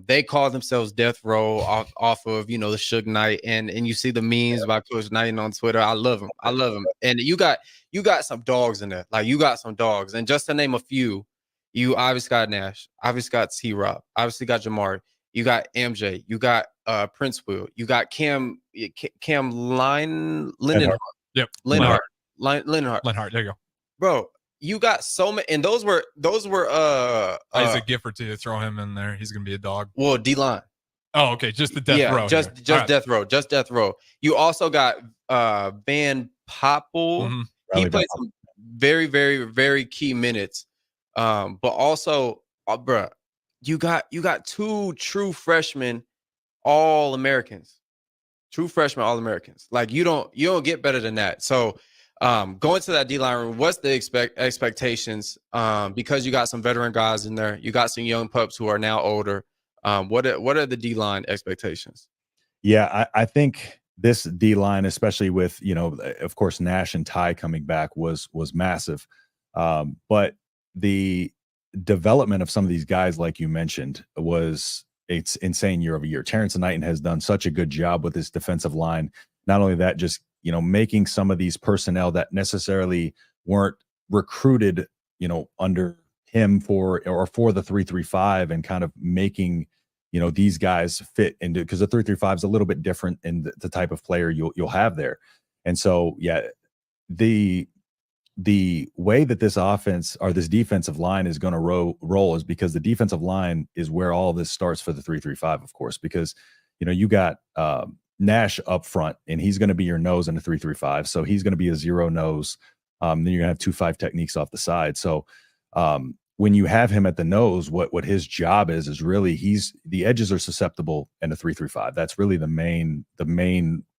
they call themselves Death Row off of, the Suge Knight. And you see the memes by Coach Knight on Twitter. I love them. And you got some dogs in there. Like, you got some dogs. And just to name a few, you obviously got Nash, obviously got T-Rob, obviously got Jamari, you got MJ, you got Prince Will, you got Cam Lindenhart. Yep. Lindenhart. There you go. Bro, you got so many, and those were Isaac Gifford to throw him in there. He's gonna be a dog. Well, D-line. Oh, okay. Just the death row. Just death row. Just death row. You also got Van Poppel. Mm-hmm. He played some very, very, very key minutes. But also, bruh, you got two true freshmen All-Americans. Like, you don't get better than that. So going to that D-line room, what's the expectations? Because you got some veteran guys in there, you got some young pups who are now older. What are the D-line expectations? Yeah, I think this D-line, especially with, of course, Nash and Ty coming back was massive. But the development of some of these guys, like you mentioned, it's insane year over year. Terrence Knighton has done such a good job with his defensive line. Not only that, just, making some of these personnel that necessarily weren't recruited, under him for the 3-3-5 and kind of making, these guys fit into, because the 3-3-5 is a little bit different in the type of player you'll have there. And so, yeah, the way that this offense or this defensive line is going to roll is because the defensive line is where all this starts for the 3-3-5, of course, because, you got Nash up front, and he's going to be your nose in a 3-3-5. So he's going to be a zero nose. Then you're going to have 2-5 techniques off the side. So when you have him at the nose, what his job is really the edges are susceptible in a 3-3-5. That's really the main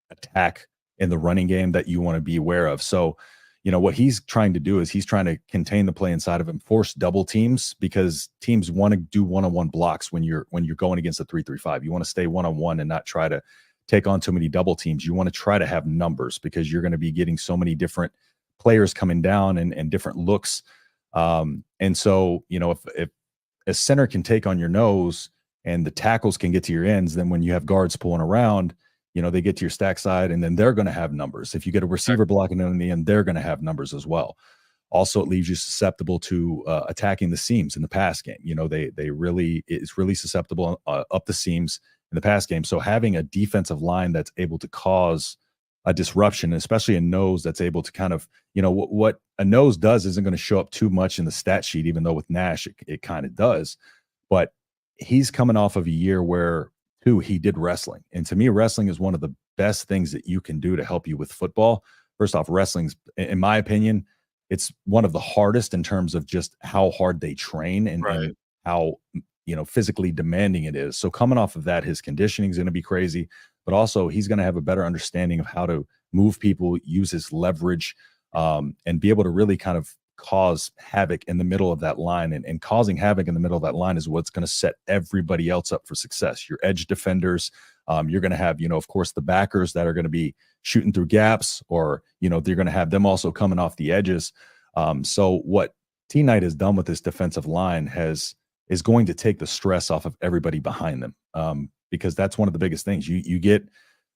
attack in the running game that you want to be aware of. So, what he's trying to do is he's trying to contain the play inside of him, force double teams, because teams want to do one-on-one blocks when you're going against a 3-3-5. You want to stay one-on-one and not try to take on too many double teams. You want to try to have numbers because you're going to be getting so many different players coming down and different looks. And so, if a center can take on your nose and the tackles can get to your ends, then when you have guards pulling around, they get to your stack side, and then they're going to have numbers. If you get a receiver blocking them in the end, they're going to have numbers as well. Also, it leaves you susceptible to attacking the seams in the pass game. It's really susceptible up the seams in the pass game. So having a defensive line that's able to cause a disruption, especially a nose that's able to kind of, what a nose does isn't going to show up too much in the stat sheet, even though with Nash, it kind of does. But he's coming off of a year where Two, he did wrestling. And to me, wrestling is one of the best things that you can do to help you with football. First off, wrestling's, in my opinion, it's one of the hardest in terms of just how hard they train and how, physically demanding it is. So coming off of that, his conditioning is going to be crazy, but also he's going to have a better understanding of how to move people, use his leverage, and be able to really kind of cause havoc in the middle of that line. And causing havoc in the middle of that line is what's going to set everybody else up for success. Your edge defenders, you're going to have, of course, the backers that are going to be shooting through gaps, or, they're going to have them also coming off the edges. So what T Knight has done with this defensive line is going to take the stress off of everybody behind them, because that's one of the biggest things. You get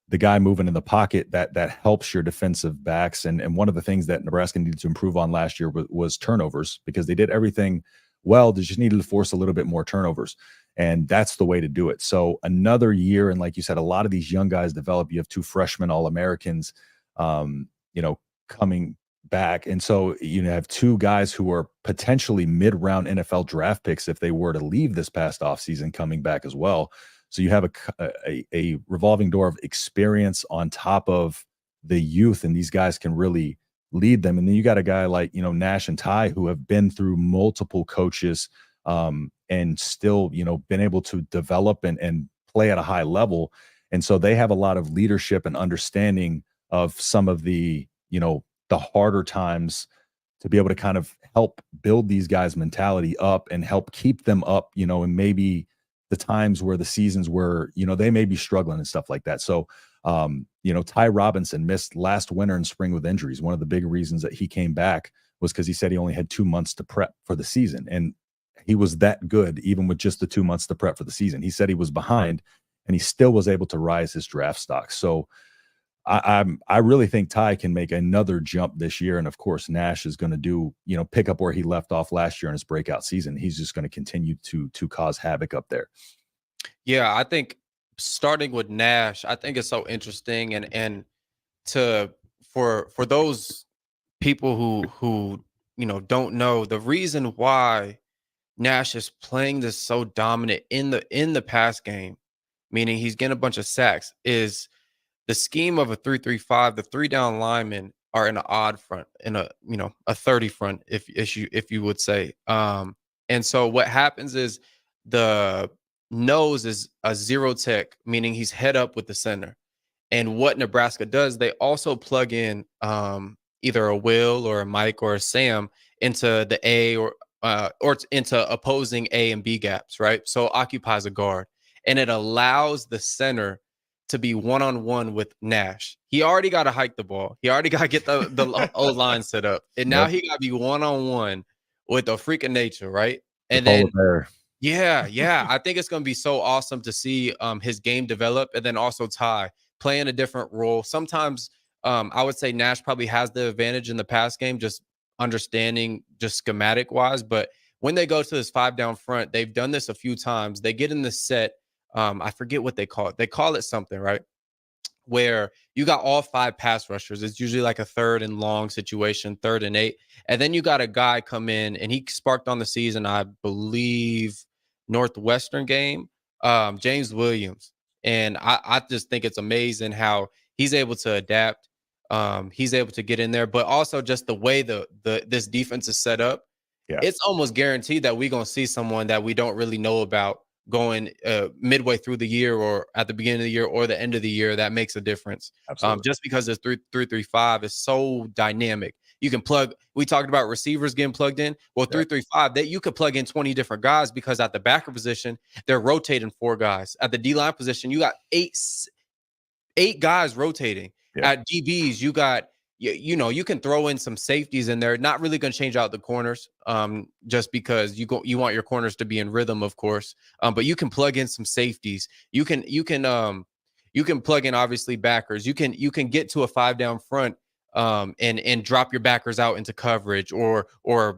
the guy moving in the pocket that helps your defensive backs. And one of the things that Nebraska needed to improve on last year was turnovers, because they did everything well. They just needed to force a little bit more turnovers. And that's the way to do it. So another year. And like you said, a lot of these young guys develop. You have 2 freshmen All-Americans, coming back. And so you have 2 guys who are potentially mid-round NFL draft picks if they were to leave this past offseason coming back as well. So you have a revolving door of experience on top of the youth, and these guys can really lead them. And then you got a guy like, Nash and Ty, who have been through multiple coaches, and still, been able to develop and play at a high level. And so they have a lot of leadership and understanding of some of the, the harder times, to be able to kind of help build these guys' mentality up and help keep them up, and maybe the times where the seasons where, they may be struggling and stuff like that. So, Ty Robinson missed last winter and spring with injuries. One of the big reasons that he came back was because he said he only had 2 months to prep for the season. And he was that good, even with just the 2 months to prep for the season. He said he was behind, and he still was able to rise his draft stock. So I really think Ty can make another jump this year. And of course, Nash is going to do, pick up where he left off last year in his breakout season. He's just going to continue to cause havoc up there. Yeah, I think starting with Nash, I think it's so interesting, and for those people who don't know, the reason why Nash is playing this so dominant in the pass game, meaning he's getting a bunch of sacks, is the scheme of a 3-3-5. The 3 down linemen are in an odd front, in a 30 front, if you would say. And so what happens is the nose is a 0 tech, meaning he's head up with the center. And what Nebraska does, they also plug in either a Will or a Mike or a Sam into the A or into opposing A and B gaps, right? So it occupies a guard, and it allows the center to be one-on-one with Nash. He already got to hike the ball. He already got to get the O-line set up. And now he got to be one-on-one with a freak of nature, right? And then, yeah. I think it's going to be so awesome to see his game develop, and then also Ty playing a different role. Sometimes I would say Nash probably has the advantage in the pass game, just understanding just schematic-wise. But when they go to this 5 down front, they've done this a few times. They get in the set. I forget what they call it. They call it something, right? Where you got all 5 pass rushers. It's usually like a 3rd and long situation, 3rd and 8. And then you got a guy come in, and he sparked on the season, I believe, Northwestern game, James Williams. And I just think it's amazing how he's able to adapt. He's able to get in there, but also just the way this defense is set up. Yeah. It's almost guaranteed that we're going to see someone that we don't really know about going midway through the year, or at the beginning of the year, or the end of the year. That makes a difference. Just because this 3-3-5 is so dynamic. You can plug, we talked about receivers getting plugged in. Well, 3-3-5, that you could plug in 20 different guys, because at the backer position, they're rotating 4 guys. At the D-line position, you got eight guys rotating. Yeah. At DBs, you got, you can throw in some safeties in there. Not really going to change out the corners, just because you want your corners to be in rhythm, of course. But you can plug in some safeties. You can plug in, obviously, backers. You can get to a 5 down front, and drop your backers out into coverage, or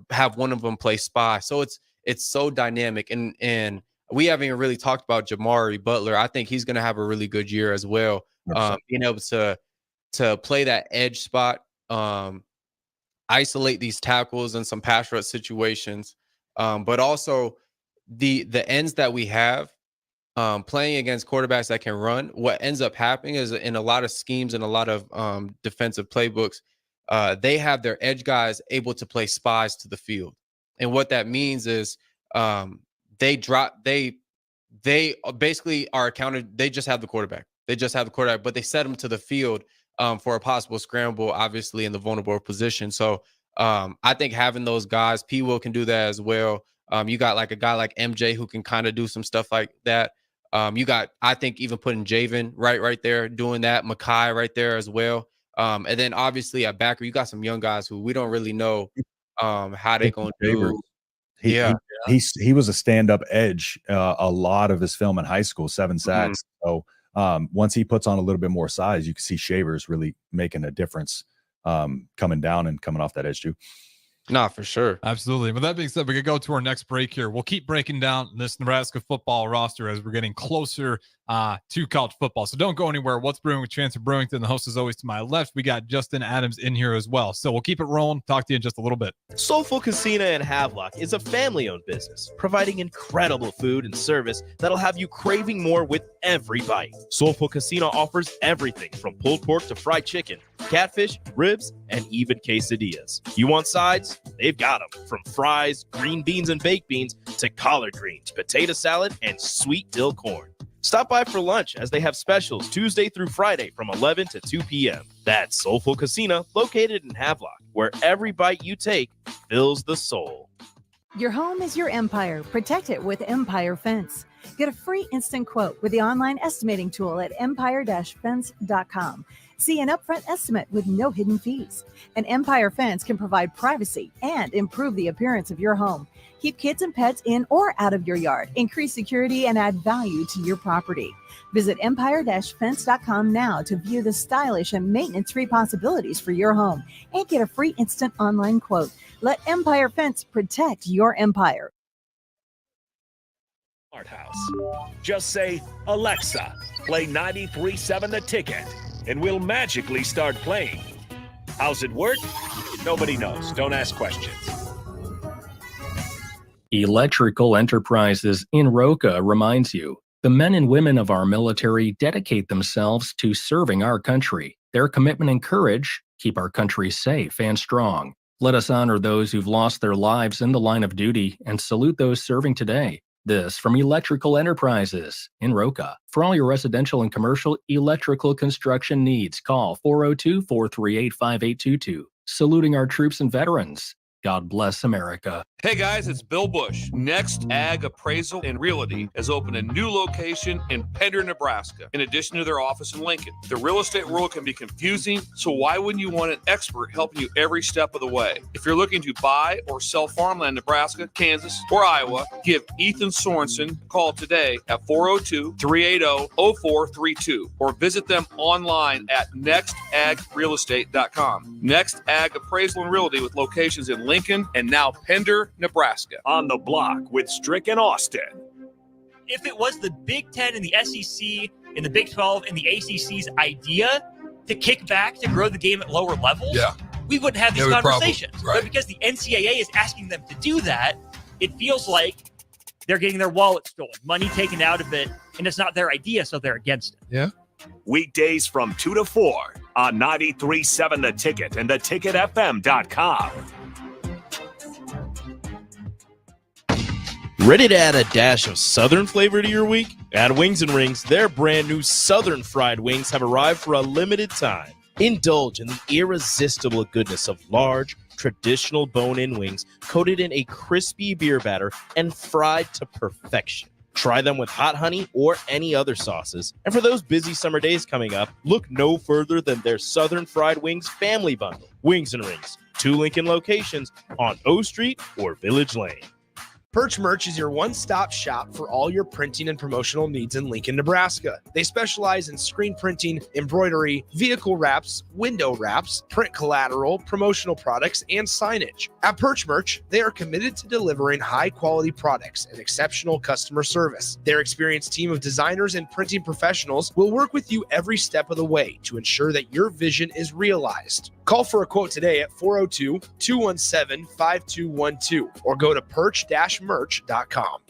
have one of them play spy. So it's so dynamic, and we haven't even really talked about Jamari Butler. I think he's going to have a really good year as well. Being able to play that edge spot, isolate these tackles in some pass rush situations, but also the ends that we have, playing against quarterbacks that can run, what ends up happening is in a lot of schemes and a lot of defensive playbooks, they have their edge guys able to play spies to the field. And what that means is they basically are accounted. They just have the quarterback. But they set them to the field for a possible scramble, obviously in the vulnerable position. So I think having those guys, P. Will can do that as well. You got like a guy like MJ who can kind of do some stuff like that. You got, I think, even putting Javen right there doing that. Makai right there as well. And then obviously at backer, you got some young guys who we don't really know how they going to do. He was a stand-up edge a lot of his film in high school, 7 sacks. So once he puts on a little bit more size, you can see Shavers really making a difference coming down and coming off that edge too. Nah, for sure. Absolutely. With that being said, we could go to our next break here. We'll keep breaking down this Nebraska football roster as we're getting closer to college football. So don't go anywhere. What's Brewing with Chancellor Brewington? The host is always to my left. We got Justin Adams in here as well. So we'll keep it rolling. Talk to you in just a little bit. Soulful Casino in Havelock is a family-owned business providing incredible food and service that'll have you craving more with every bite. Soulful Casino offers everything from pulled pork to fried chicken, catfish, ribs, and even quesadillas. You want sides? They've got them. From fries, green beans, and baked beans to collard greens, potato salad, and sweet dill corn. Stop by for lunch as they have specials Tuesday through Friday from 11 to 2 p.m. That's Soulful Casino, located in Havelock, where every bite you take fills the soul. Your home is your empire. Protect it with Empire Fence. Get a free instant quote with the online estimating tool at empire-fence.com. See an upfront estimate with no hidden fees. An Empire Fence can provide privacy and improve the appearance of your home. Keep kids and pets in or out of your yard. Increase security and add value to your property. Visit empire-fence.com now to view the stylish and maintenance-free possibilities for your home and get a free instant online quote. Let Empire Fence protect your empire. Smart House. Just say, Alexa, play 93.7 The Ticket, and we'll magically start playing. How's it work? Nobody knows. Don't ask questions. Electrical Enterprises in Roca reminds you, the men and women of our military dedicate themselves to serving our country. Their commitment and courage keep our country safe and strong. Let us honor those who've lost their lives in the line of duty and salute those serving today. This from Electrical Enterprises in Roca. For all your residential and commercial electrical construction needs, call 402-438-5822. Saluting our troops and veterans. God bless America. Hey guys, it's Bill Bush. Next Ag Appraisal and Realty has opened a new location in Pender, Nebraska, in addition to their office in Lincoln. The real estate world can be confusing, so why wouldn't you want an expert helping you every step of the way? If you're looking to buy or sell farmland in Nebraska, Kansas, or Iowa, give Ethan Sorensen a call today at 402-380-0432 or visit them online at nextagrealestate.com. Next Ag Appraisal and Realty with locations in Lincoln and now Pender, Nebraska. On the Block with Strick and Austin. If it was the Big Ten and the SEC and the Big 12 and the ACC's idea to kick back to grow the game at lower levels, we wouldn't have these conversations. Right. But because the NCAA is asking them to do that, it feels like they're getting their wallet stolen, money taken out of it, and it's not their idea, so they're against it. Yeah. Weekdays from 2 to 4 on 93.7 The Ticket and theticketfm.com. Ready to add a dash of Southern flavor to your week? At Wings and Rings, their brand new Southern fried wings have arrived for a limited time. Indulge in the irresistible goodness of large, traditional bone-in wings coated in a crispy beer batter and fried to perfection. Try them with hot honey or any other sauces. And for those busy summer days coming up, look no further than their Southern Fried Wings Family Bundle. Wings and Rings, 2 Lincoln locations on O Street or Village Lane. Perch Merch is your one-stop shop for all your printing and promotional needs in Lincoln, Nebraska. They specialize in screen printing, embroidery, vehicle wraps, window wraps, print collateral, promotional products, and signage. At Perch Merch, they are committed to delivering high-quality products and exceptional customer service. Their experienced team of designers and printing professionals will work with you every step of the way to ensure that your vision is realized. Call for a quote today at 402-217-5212 or go to perch-merch.com.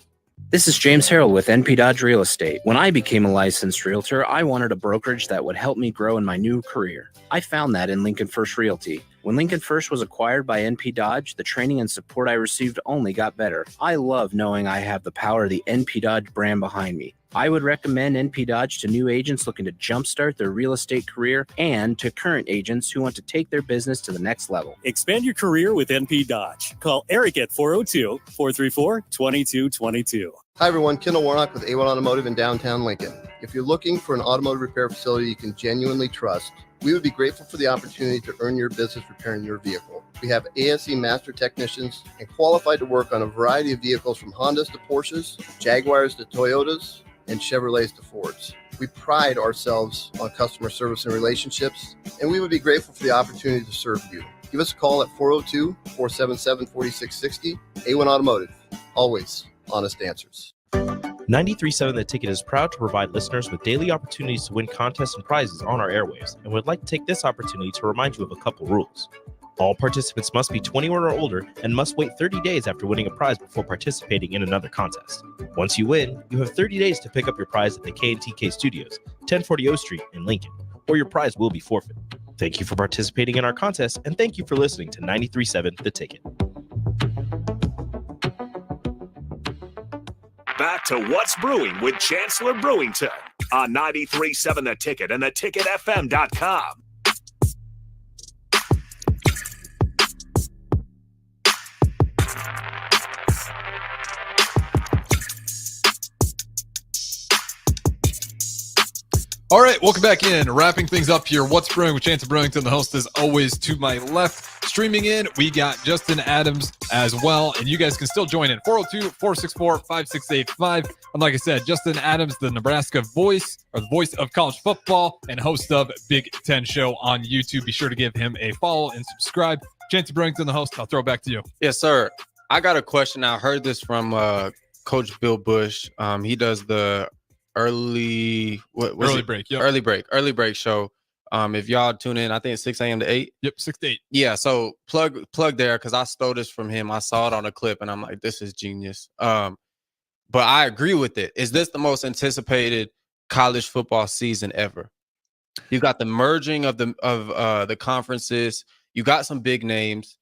This is James Harrell with NP Dodge Real Estate. When I became a licensed realtor, I wanted a brokerage that would help me grow in my new career. I found that in Lincoln First Realty. When Lincoln First was acquired by NP Dodge, the training and support I received only got better. I love knowing I have the power of the NP Dodge brand behind me. I would recommend NP Dodge to new agents looking to jumpstart their real estate career and to current agents who want to take their business to the next level. Expand your career with NP Dodge. Call Eric at 402-434-2222. Hi everyone, Kendall Warnock with A1 Automotive in downtown Lincoln. If you're looking for an automotive repair facility you can genuinely trust, we would be grateful for the opportunity to earn your business repairing your vehicle. We have ASE master technicians and qualified to work on a variety of vehicles from Hondas to Porsches, Jaguars to Toyotas, and Chevrolets to Fords. We pride ourselves on customer service and relationships, and we would be grateful for the opportunity to serve you. Give us a call at 402-477-4660. A1 Automotive, always honest answers. 93.7 The Ticket is proud to provide listeners with daily opportunities to win contests and prizes on our airwaves, and would like to take this opportunity to remind you of a couple rules. All participants must be 21 or older and must wait 30 days after winning a prize before participating in another contest. Once you win, you have 30 days to pick up your prize at the K&TK Studios, 1040 O Street in Lincoln, or your prize will be forfeit. Thank you for participating in our contest, and thank you for listening to 93.7 The Ticket. Back to What's Brewing with Chancellor Brewington on 93.7 The Ticket and theticketfm.com. All right, welcome back in. Wrapping things up here. What's Brewing with Chancellor Brewington. The host is always to my left. Streaming in, we got Justin Adams as well. And you guys can still join in. 402-464-5685. And like I said, Justin Adams, the Nebraska voice, or the voice of college football and host of Bigtenshow on YouTube. Be sure to give him a follow and subscribe. Chancellor Brewington, the host. I'll throw it back to you. Yes, sir. I got a question. I heard this from Coach Bill Bush. He does the early break show. If y'all tune in, I think it's 6 a.m. to 8. Yep, 6 to 8. Yeah, so plug there because I stole this from him. I saw it on a clip and I'm like, this is genius. But I agree with it. Is this the most anticipated college football season ever? You got the merging of the conferences. You got some big names,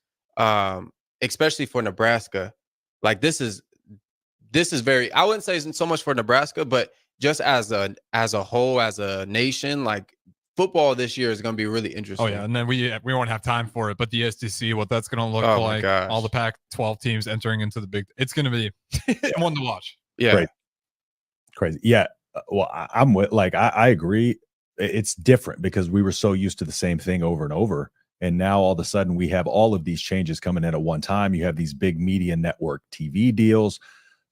especially for Nebraska. Like this is very. I wouldn't say so much for Nebraska, but just as a whole, as a nation, like football this year is going to be really interesting. Oh yeah, and then we won't have time for it, but the SEC, what that's going to look like, all the Pac-12 teams entering into the big, it's going to be one to watch. Yeah, crazy. Yeah, well, I'm with I agree. It's different because we were so used to the same thing over and over, and now all of a sudden we have all of these changes coming in at one time. You have these big media network TV deals.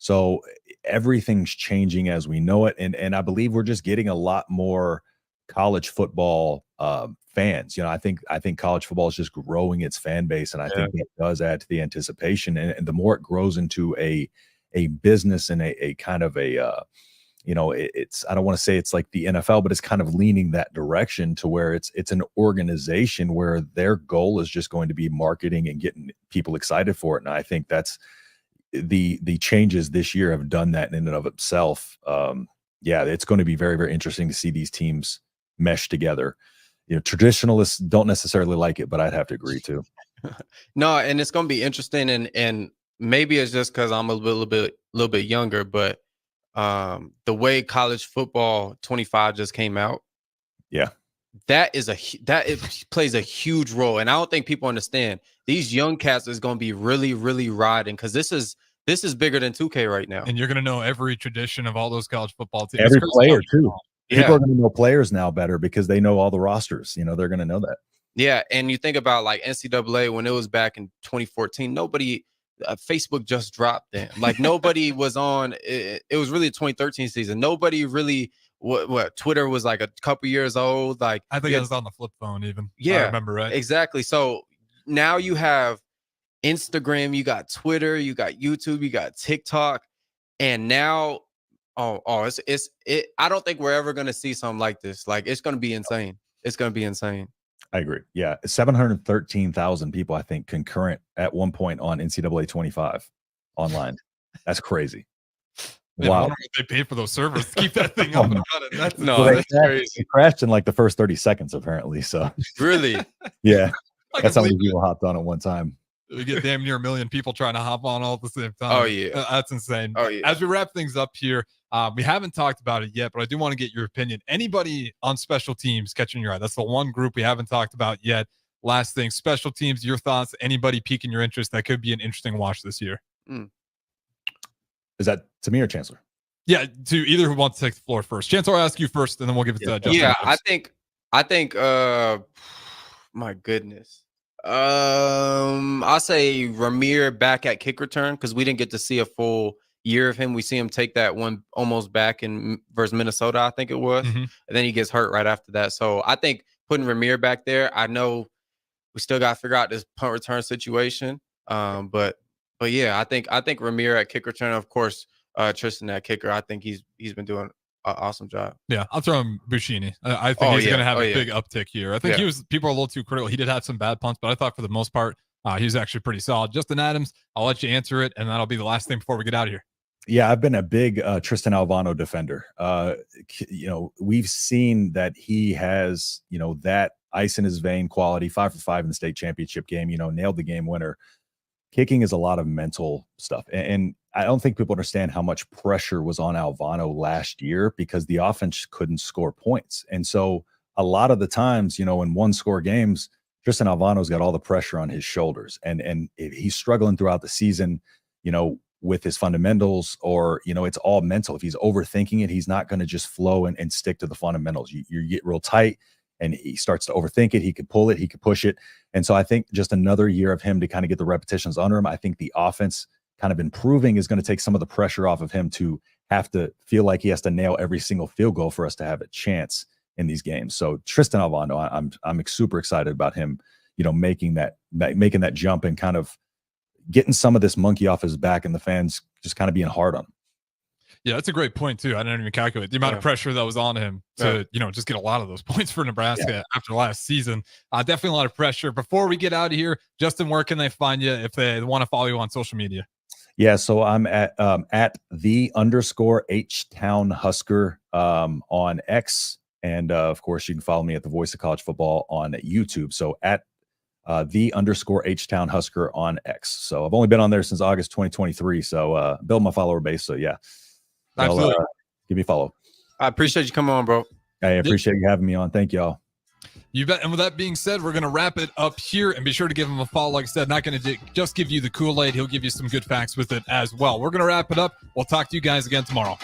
So everything's changing as we know it. And I believe we're just getting a lot more college football fans. You know, I think college football is just growing its fan base. And I think it does add to the anticipation. And the more it grows into a business and a kind of it's, I don't want to say it's like the NFL, but it's kind of leaning that direction to where it's an organization where their goal is just going to be marketing and getting people excited for it. And I think that's, the changes this year have done that in and of itself. It's going to be very, very interesting to see these teams mesh together. You know, traditionalists don't necessarily like it, but I'd have to agree too. No, and it's going to be interesting, and maybe it's just because I'm a little bit younger, but the way college football 25 just came out, that plays a huge role, and I don't think people understand. These young cats is going to be really, really riding because this is bigger than 2K right now. And you're going to know every tradition of all those college football teams. Every player too. People are going to know players now better because they know all the rosters. You know, they're going to know that. Yeah, and you think about like NCAA when it was back in 2014, nobody Facebook just dropped then. Like nobody was on. It was really a 2013 season. Nobody really. What Twitter was like a couple years old. Like I think it was on the flip phone even. Yeah, I remember right. Exactly. So now you have Instagram, you got Twitter, you got YouTube, you got TikTok, and now it's I don't think we're ever gonna see something like this. Like it's gonna be insane. It's gonna be insane. I agree. Yeah, 713,000 people I think concurrent at one point on NCAA 25 online. That's crazy. Man, I Wow. wonder what they paid for those servers to keep that thing up and running. That's They crashed in like the first 30 seconds, apparently. So really, yeah, I that's how many believe people hopped on at one time. We get damn near 1 million people trying to hop on all at the same time. Oh, yeah. That's insane. Oh, yeah. As we wrap things up here, we haven't talked about it yet, but I do want to get your opinion. Anybody on special teams catching your eye? That's the one group we haven't talked about yet. Last thing, special teams, your thoughts, anybody piquing your interest that could be an interesting watch this year? Is that to me or Chancellor? Yeah, to either who wants to take the floor first. Chancellor, I'll ask you first, and then we'll give it to Justin. Yeah, I think my goodness. I'll say Ramir back at kick return because we didn't get to see a full year of him. We see him take that one almost back in versus Minnesota, I think it was. And then he gets hurt right after that. So I think putting Ramir back there, I know we still got to figure out this punt return situation. But yeah, I think Ramir at kick return, of course, Tristan at kicker. I think he's been doing an awesome job. Yeah, I'll throw him Bushini. I think he's going to have a big uptick here. I think people are a little too critical. He did have some bad punts, but I thought for the most part, he was actually pretty solid. Justin Adams, I'll let you answer it, and that'll be the last thing before we get out of here. Yeah, I've been a big Tristan Alvano defender. We've seen that he has, that ice in his vein quality, 5 for 5 in the state championship game, nailed the game winner. Kicking is a lot of mental stuff. And I don't think people understand how much pressure was on Alvano last year because the offense couldn't score points. And so a lot of the times, in 1-score games, Tristan Alvano's got all the pressure on his shoulders. And he's struggling throughout the season, with his fundamentals, or, it's all mental. If he's overthinking it, he's not going to just flow and stick to the fundamentals. You get real tight and he starts to overthink it. He could pull it, he could push it. And so I think just another year of him to kind of get the repetitions under him. I think the offense kind of improving is going to take some of the pressure off of him to have to feel like he has to nail every single field goal for us to have a chance in these games. So Tristan Alvano, I'm super excited about him, making that jump and kind of getting some of this monkey off his back and the fans just kind of being hard on him. Yeah, that's a great point too. I didn't even calculate the amount of pressure that was on him to, just get a lot of those points for Nebraska after last season. Definitely a lot of pressure. Before we get out of here, Justin, where can they find you if they want to follow you on social media? Yeah, so I'm at @the_H-Town Husker on X, and of course you can follow me at the Voice of College Football on YouTube. So at @the_H-Town Husker on X. So I've only been on there since August 2023. So build my follower base. So yeah. Absolutely. Give me a follow. I appreciate you coming on, bro. I appreciate you having me on. Thank y'all. You bet. And with that being said, we're going to wrap it up here, and be sure to give him a follow. Like I said, not going to just give you the Kool-Aid. He'll give you some good facts with it as well. We're going to wrap it up. We'll talk to you guys again tomorrow.